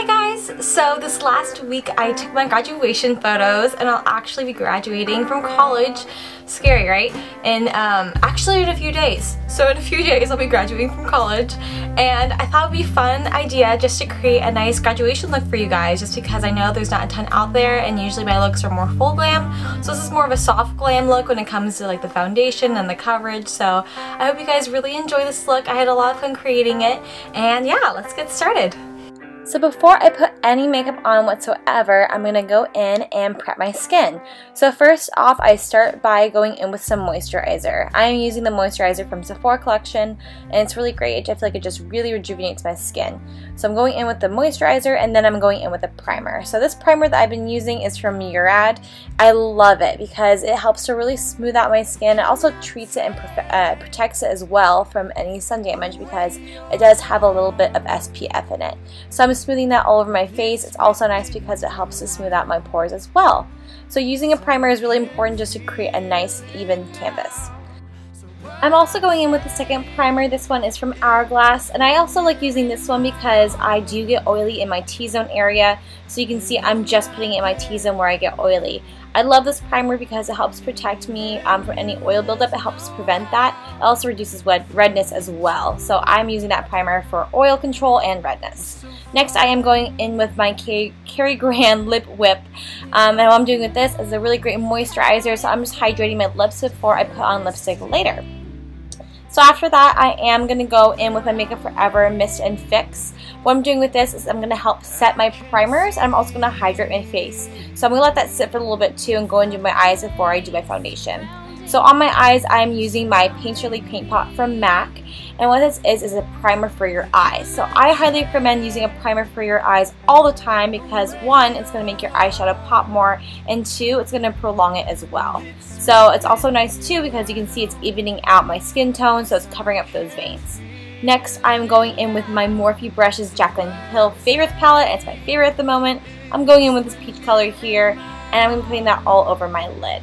Hi guys! So this last week I took my graduation photos and I'll actually be graduating from college. Scary, right? And actually in a few days. So in a few days I'll be graduating from college, and I thought it would be a fun idea just to create a nice graduation look for you guys, just because I know there's not a ton out there and usually my looks are more full glam. So this is more of a soft glam look when it comes to like the foundation and the coverage. So I hope you guys really enjoy this look. I had a lot of fun creating it, and yeah, let's get started. So before I put any makeup on whatsoever, I'm going to go in and prep my skin. So first off, I start by going in with some moisturizer. I am using the moisturizer from Sephora collection, and it's really great. I feel like it just really rejuvenates my skin. So I'm going in with the moisturizer, and then I'm going in with a primer. So this primer that I've been using is from Murad. I love it because it helps to really smooth out my skin. It also treats it and protects it as well from any sun damage because it does have a little bit of SPF in it. So I'm smoothing that all over my face. It's also nice because it helps to smooth out my pores as well. So using a primer is really important just to create a nice even canvas. I'm also going in with the second primer. This one is from Hourglass, and I also like using this one because I do get oily in my T-zone area. So you can see I'm just putting it in my T-zone where I get oily. I love this primer because it helps protect me from any oil buildup. It helps prevent that. It also reduces redness as well. So I'm using that primer for oil control and redness. Next, I am going in with my Cary Grant Lip Whip. And what I'm doing with this is a really great moisturizer. So I'm just hydrating my lips before I put on lipstick later. So after that, I am going to go in with my Makeup Forever Mist and Fix. What I'm doing with this is I'm going to help set my primers, and I'm also going to hydrate my face. So I'm going to let that sit for a little bit too and go and do my eyes before I do my foundation. So on my eyes, I'm using my Painterly Paint Pot from MAC. And what this is a primer for your eyes. So I highly recommend using a primer for your eyes all the time because one, it's going to make your eyeshadow pop more, and two, it's going to prolong it as well. So it's also nice too because you can see it's evening out my skin tone, so it's covering up those veins. Next, I'm going in with my Morphe Brushes Jaclyn Hill Favorites palette. It's my favorite at the moment. I'm going in with this peach color here, and I'm going to be putting that all over my lid.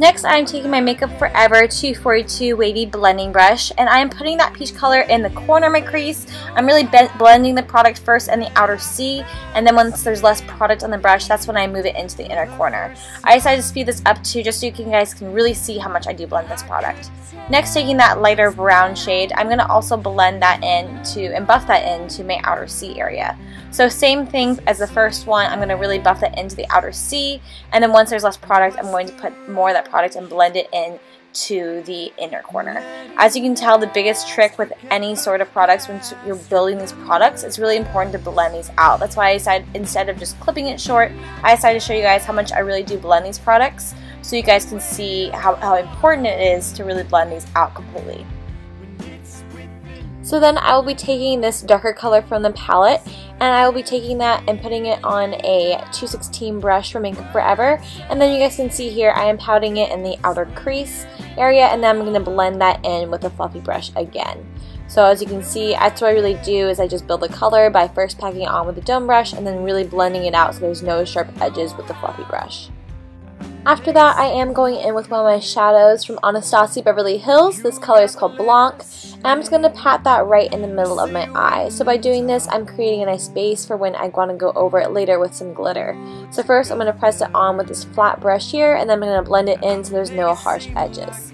Next, I'm taking my Makeup Forever 242 Wavy Blending Brush, and I'm putting that peach color in the corner of my crease. I'm really blending the product first in the outer C, and then once there's less product on the brush, that's when I move it into the inner corner. I decided to speed this up too, just so you guys can really see how much I do blend this product. Next, taking that lighter brown shade, I'm going to also blend that and buff that into my outer C area. So same thing as the first one, I'm going to really buff that into the outer C, and then once there's less product, I'm going to put more of that product and blend it in to the inner corner. As you can tell, the biggest trick with any sort of products when you're building these products, it's really important to blend these out. That's why I decided, instead of just clipping it short, I decided to show you guys how much I really do blend these products so you guys can see how important it is to really blend these out completely. So then I will be taking this darker color from the palette, and I will be taking that and putting it on a 216 brush from Makeup Forever. And then you guys can see here I am powdering it in the outer crease area, and then I'm going to blend that in with a fluffy brush again. So as you can see, that's what I really do is I just build the color by first packing it on with the dome brush and then really blending it out so there's no sharp edges with the fluffy brush. After that, I am going in with one of my shadows from Anastasia Beverly Hills. This color is called Blanc, and I'm just going to pat that right in the middle of my eye. So by doing this, I'm creating a nice base for when I want to go over it later with some glitter. So first, I'm going to press it on with this flat brush here, and then I'm going to blend it in so there's no harsh edges.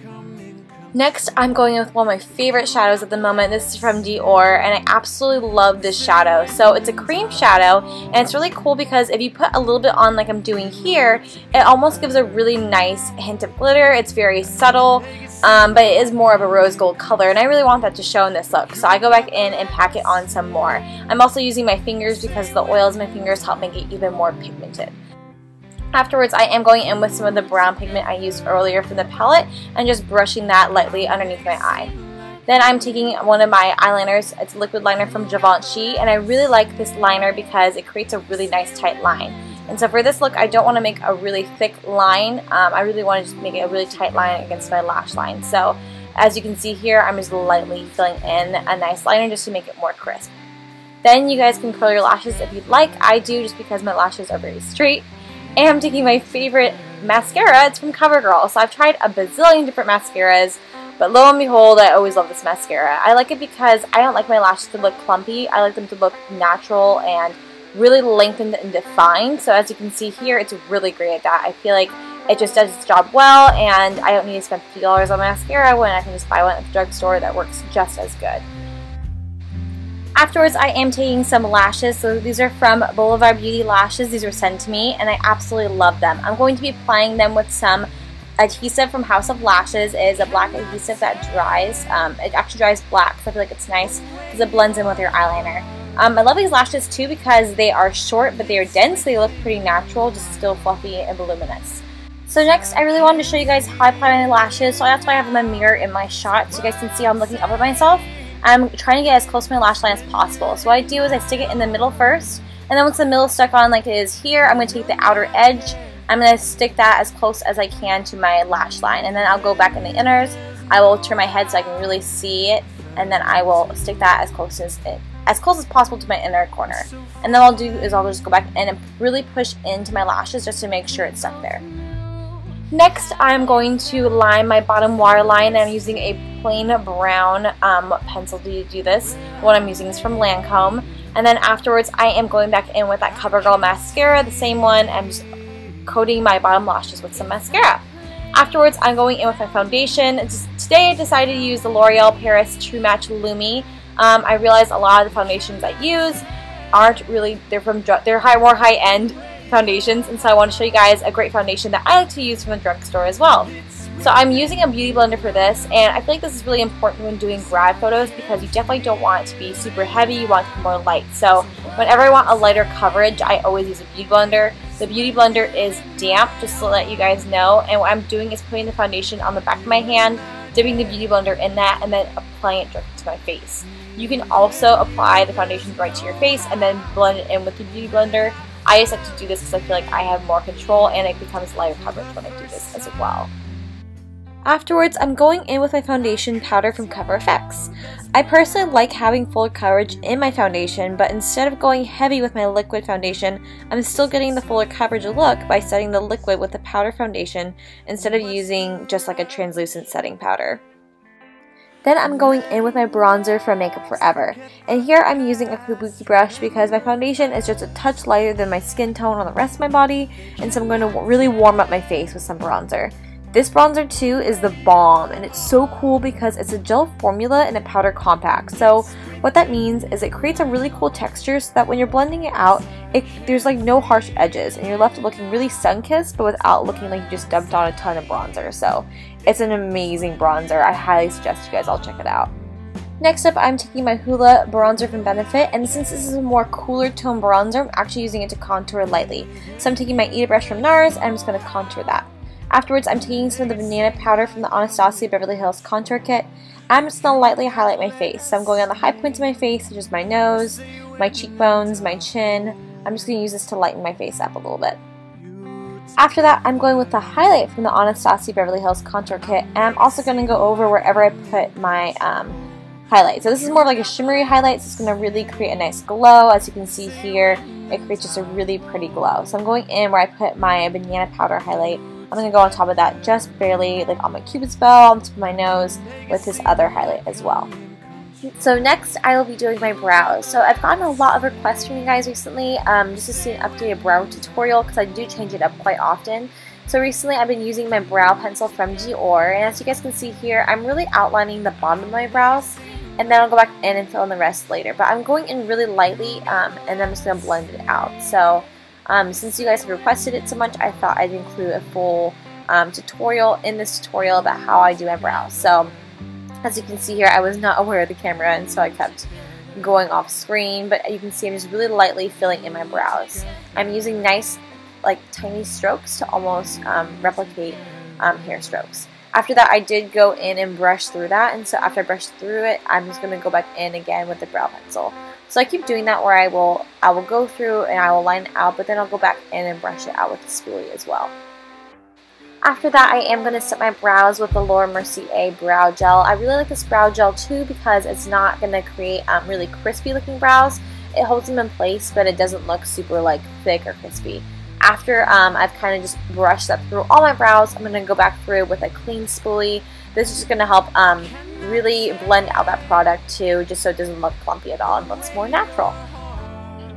Next, I'm going in with one of my favorite shadows at the moment. This is from Dior, and I absolutely love this shadow. So it's a cream shadow, and it's really cool because if you put a little bit on like I'm doing here, it almost gives a really nice hint of glitter. It's very subtle, but it is more of a rose gold color, and I really want that to show in this look. So I go back in and pack it on some more. I'm also using my fingers because the oils in my fingers help make it even more pigmented. Afterwards, I am going in with some of the brown pigment I used earlier from the palette and just brushing that lightly underneath my eye. Then I'm taking one of my eyeliners. It's a liquid liner from Givenchy, and I really like this liner because it creates a really nice tight line. And so for this look, I don't want to make a really thick line. I really want to just make it a really tight line against my lash line. So as you can see here, I'm just lightly filling in a nice liner just to make it more crisp. Then you guys can curl your lashes if you'd like. I do just because my lashes are very straight. And I'm taking my favorite mascara. It's from CoverGirl. So I've tried a bazillion different mascaras. But lo and behold, I always love this mascara. I like it because I don't like my lashes to look clumpy. I like them to look natural and really lengthened and defined. So as you can see here, it's really great at that. I feel like it just does its job well, and I don't need to spend $50 on mascara when I can just buy one at the drugstore that works just as good. Afterwards, I am taking some lashes. So these are from Boulevard Beauty Lashes. These were sent to me, and I absolutely love them. I'm going to be applying them with some adhesive from House of Lashes. It is a black adhesive that dries. It actually dries black, so I feel like it's nice because it blends in with your eyeliner. I love these lashes too because they are short, but they are dense. They look pretty natural, just still fluffy and voluminous. So next, I really wanted to show you guys how I apply my lashes. So that's why I have my mirror in my shot, so you guys can see how I'm looking up at myself. I'm trying to get as close to my lash line as possible. So what I do is I stick it in the middle first, and then once the middle is stuck on like it is here, I'm going to take the outer edge. I'm going to stick that as close as I can to my lash line, and then I'll go back in the inners. I will turn my head so I can really see it, and then I will stick that as close as possible to my inner corner. And then what I'll do is I'll just go back in and really push into my lashes just to make sure it's stuck there. Next, I'm going to line my bottom waterline. I'm using a plain brown pencil to do this. The one I'm using is from Lancome. And then afterwards, I am going back in with that CoverGirl mascara, the same one. I'm just coating my bottom lashes with some mascara. Afterwards, I'm going in with my foundation. Today, I decided to use the L'Oreal Paris True Match Lumi. I realized a lot of the foundations I use aren't really, they're more high-end foundations, and so I want to show you guys a great foundation that I like to use from the drugstore as well. So I'm using a beauty blender for this, and I feel like this is really important when doing grad photos because you definitely don't want it to be super heavy, you want it to be more light. So whenever I want a lighter coverage, I always use a beauty blender. The beauty blender is damp, just to let you guys know, and what I'm doing is putting the foundation on the back of my hand, dipping the beauty blender in that, and then applying it directly to my face. You can also apply the foundation right to your face and then blend it in with the beauty blender. I just like to do this because I feel like I have more control and it becomes lighter coverage when I do this as well. Afterwards, I'm going in with my foundation powder from Cover FX. I personally like having full coverage in my foundation, but instead of going heavy with my liquid foundation, I'm still getting the fuller coverage look by setting the liquid with the powder foundation instead of using just like a translucent setting powder. Then I'm going in with my bronzer from Makeup Forever. And here I'm using a kabuki brush because my foundation is just a touch lighter than my skin tone on the rest of my body, and so I'm going to really warm up my face with some bronzer. This bronzer too is the bomb, and it's so cool because it's a gel formula and a powder compact. So what that means is it creates a really cool texture so that when you're blending it out, there's like no harsh edges and you're left looking really sun-kissed but without looking like you just dumped on a ton of bronzer. So it's an amazing bronzer. I highly suggest you guys all check it out. Next up, I'm taking my Hoola bronzer from Benefit, and since this is a more cooler tone bronzer, I'm actually using it to contour lightly. So I'm taking my Eat Brush from NARS and I'm just going to contour that. Afterwards, I'm taking some of the banana powder from the Anastasia Beverly Hills Contour Kit. I'm just going to lightly highlight my face. So I'm going on the high points of my face, such as my nose, my cheekbones, my chin. I'm just going to use this to lighten my face up a little bit. After that, I'm going with the highlight from the Anastasia Beverly Hills Contour Kit, and I'm also going to go over wherever I put my highlight. So this is more like a shimmery highlight, so it's going to really create a nice glow. As you can see here, it creates just a really pretty glow. So I'm going in where I put my banana powder highlight. I'm going to go on top of that just barely, like on my cupid's bow, on top of my nose, with this other highlight as well. So next, I will be doing my brows. So I've gotten a lot of requests from you guys recently just to see an updated brow tutorial because I do change it up quite often. So recently, I've been using my brow pencil from Dior, and as you guys can see here, I'm really outlining the bottom of my brows, and then I'll go back in and fill in the rest later. But I'm going in really lightly, and I'm just going to blend it out. So since you guys have requested it so much, I thought I'd include a full tutorial in this tutorial about how I do my brows. So as you can see here, I was not aware of the camera, and so I kept going off screen, but you can see I'm just really lightly filling in my brows. I'm using nice, like tiny strokes to almost replicate hair strokes. After that, I did go in and brush through that, and so after I brushed through it, I'm just going to go back in again with the brow pencil. So I keep doing that where I will go through and I will line it out, but then I'll go back in and brush it out with the spoolie as well. After that, I am going to set my brows with the Laura Mercier brow gel. I really like this brow gel too because it's not going to create really crispy looking brows. It holds them in place, but it doesn't look super like thick or crispy. After I've kind of just brushed that through all my brows, I'm going to go back through with a clean spoolie. This is just going to help really blend out that product too, just so it doesn't look clumpy at all and looks more natural.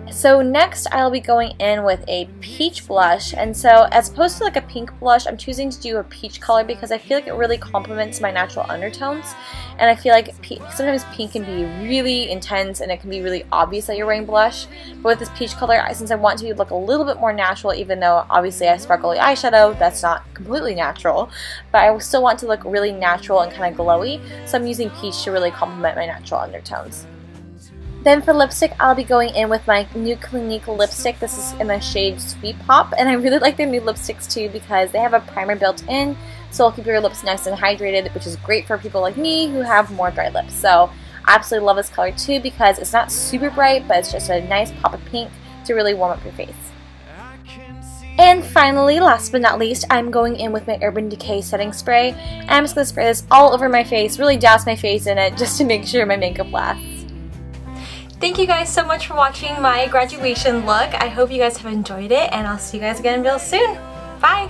So next I'll be going in with a peach blush, and so as opposed to like a pink blush, I'm choosing to do a peach color because I feel like it really complements my natural undertones, and I feel like sometimes pink can be really intense and it can be really obvious that you're wearing blush, but with this peach color, since I want to look a little bit more natural, even though obviously I have sparkly eyeshadow, that's not completely natural, but I still want to look really natural and kind of glowy, so I'm using peach to really complement my natural undertones. Then for lipstick, I'll be going in with my new Clinique lipstick. This is in the shade Sweet Pop, and I really like their new lipsticks too because they have a primer built in, so it'll keep your lips nice and hydrated, which is great for people like me who have more dry lips. So I absolutely love this color too because it's not super bright, but it's just a nice pop of pink to really warm up your face. And finally, last but not least, I'm going in with my Urban Decay setting spray, and I'm just going to spray this all over my face, really douse my face in it just to make sure my makeup lasts. Thank you guys so much for watching my graduation look. I hope you guys have enjoyed it, and I'll see you guys again real soon. Bye!